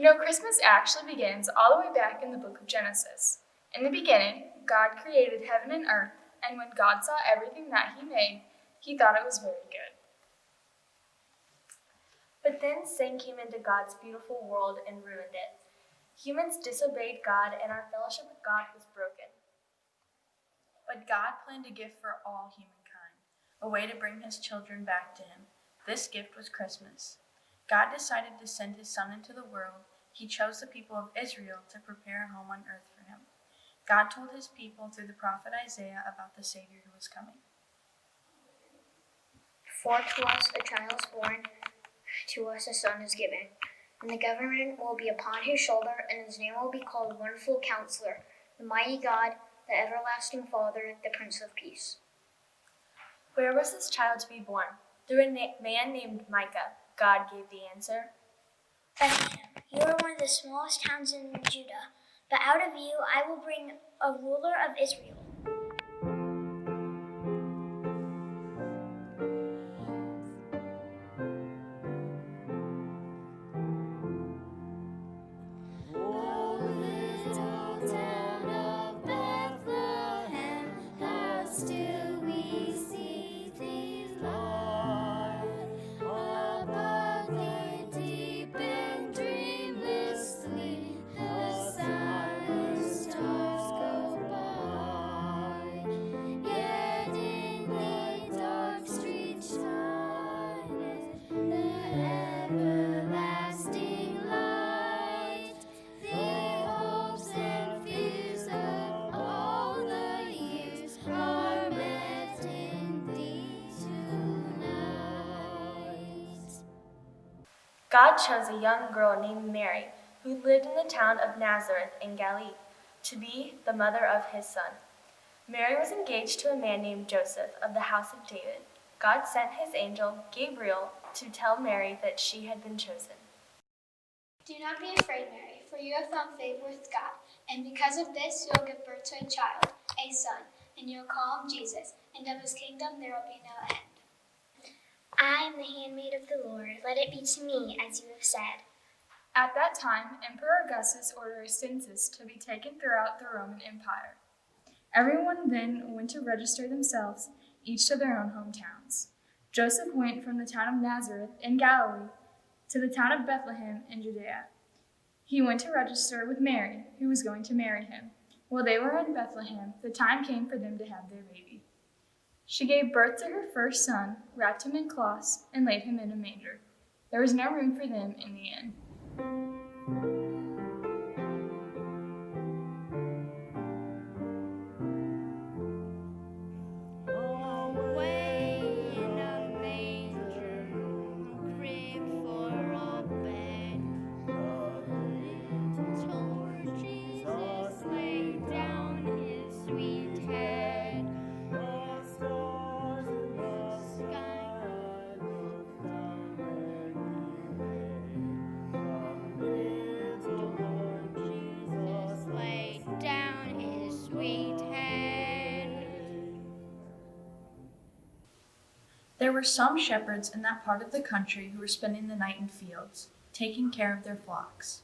Christmas actually begins all the way back in the book of Genesis. In the beginning, God created heaven and earth, and when God saw everything that he made, he thought it was very good. But then sin came into God's beautiful world and ruined it. Humans disobeyed God, and our fellowship with God was broken. But God planned a gift for all humankind, a way to bring his children back to him. This gift was Christmas. God decided to send his Son into the world. He chose the people of Israel to prepare a home on earth for him. God told his people through the prophet Isaiah about the Savior who was coming. For to us a child is born, to us a son is given, and the government will be upon his shoulder, and his name will be called Wonderful Counselor, the Mighty God, the Everlasting Father, the Prince of Peace. Where was this child to be born? Through a man named Micah. God gave the answer. Bethlehem, you are one of the smallest towns in Judah, but out of you I will bring a ruler of Israel. God chose a young girl named Mary, who lived in the town of Nazareth in Galilee, to be the mother of his son. Mary was engaged to a man named Joseph of the house of David. God sent his angel, Gabriel, to tell Mary that she had been chosen. Do not be afraid, Mary, for you have found favor with God, and because of this you will give birth to a child, a son, and you will call him Jesus, and of his kingdom there will be no end. I am the handmaid of the Lord. Let it be to me as you have said. At that time, Emperor Augustus ordered a census to be taken throughout the Roman Empire. Everyone then went to register themselves, each to their own hometowns. Joseph went from the town of Nazareth in Galilee to the town of Bethlehem in Judea. He went to register with Mary, who was going to marry him. While they were in Bethlehem, the time came for them to have their baby. She gave birth to her first son, wrapped him in cloths, and laid him in a manger. There was no room for them in the inn. There were some shepherds in that part of the country who were spending the night in fields, taking care of their flocks.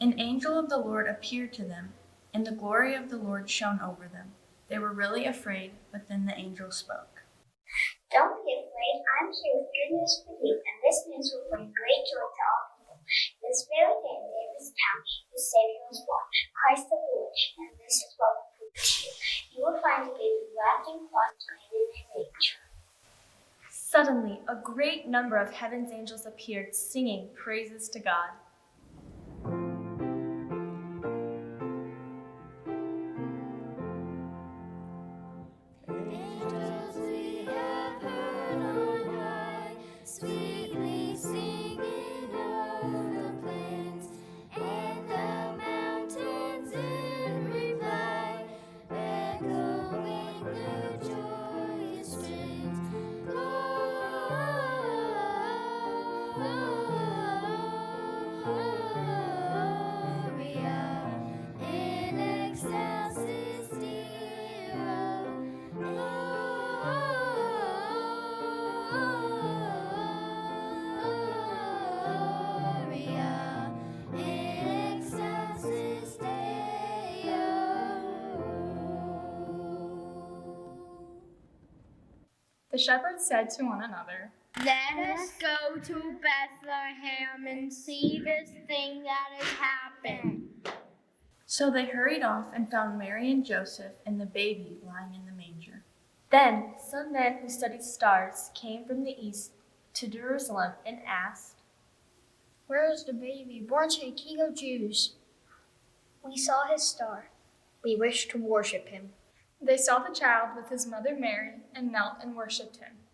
An angel of the Lord appeared to them, and the glory of the Lord shone over them. They were really afraid, but then the angel spoke. Don't be afraid. I'm here with good news for you, and this news will bring great joy to all people. This very day in David's town, the Savior was born, Christ the Lord, and this is what will prove to you. You will find a baby wrapped in cloths laid in a manger. Suddenly, a great number of heaven's angels appeared, singing praises to God. The shepherds said to one another, "Let us go to Bethlehem and see this thing that has happened." So they hurried off and found Mary and Joseph and the baby lying in the manger. Then some men who studied stars came from the east to Jerusalem and asked, "Where is the baby born to the King of Jews? We saw his star. We wish to worship him." They saw the child with his mother Mary and knelt and worshipped him.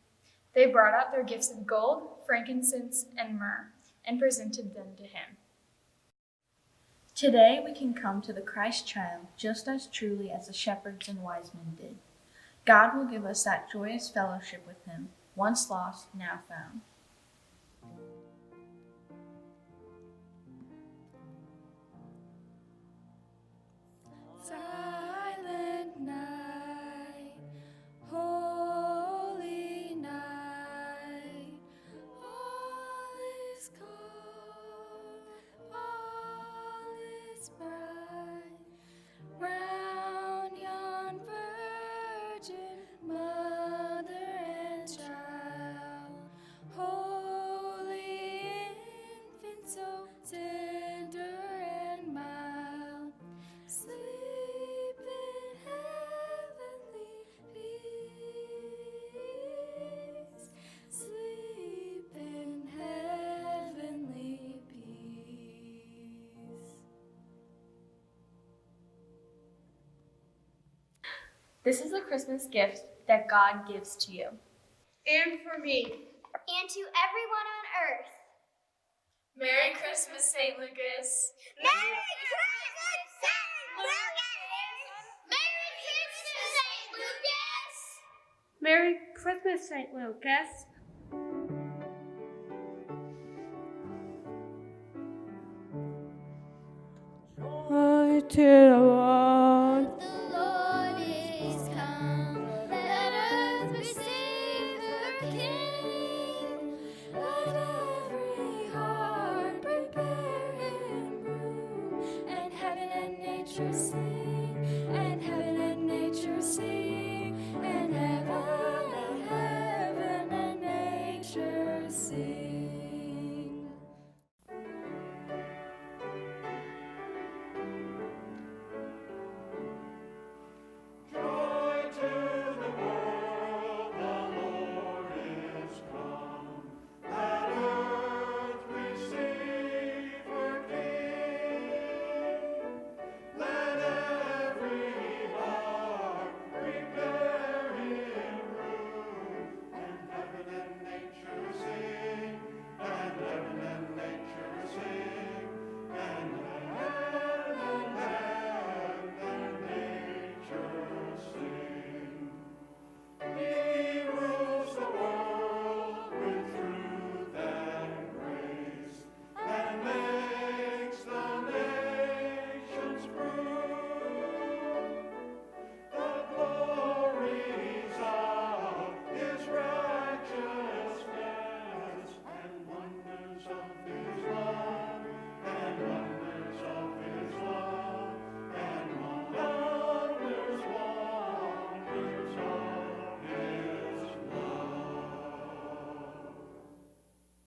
They brought out their gifts of gold, frankincense, and myrrh, and presented them to him. Today we can come to the Christ child just as truly as the shepherds and wise men did. God will give us that joyous fellowship with him, once lost, now found. Silent night, holy night, all is calm, all is bright, round yon virgin mother and child, holy infant so tender and mild, sleep in heavenly peace, sleep in heavenly peace. "This is a Christmas gift that God gives to you." And for me. And to everyone on earth. Merry Christmas, St. Lucas! Merry Christmas, St. Lucas! Merry Christmas, St. Lucas! Joy to the world. The Lord is come. Let earth receive her King. Let every heart prepare him room, and heaven and nature sing.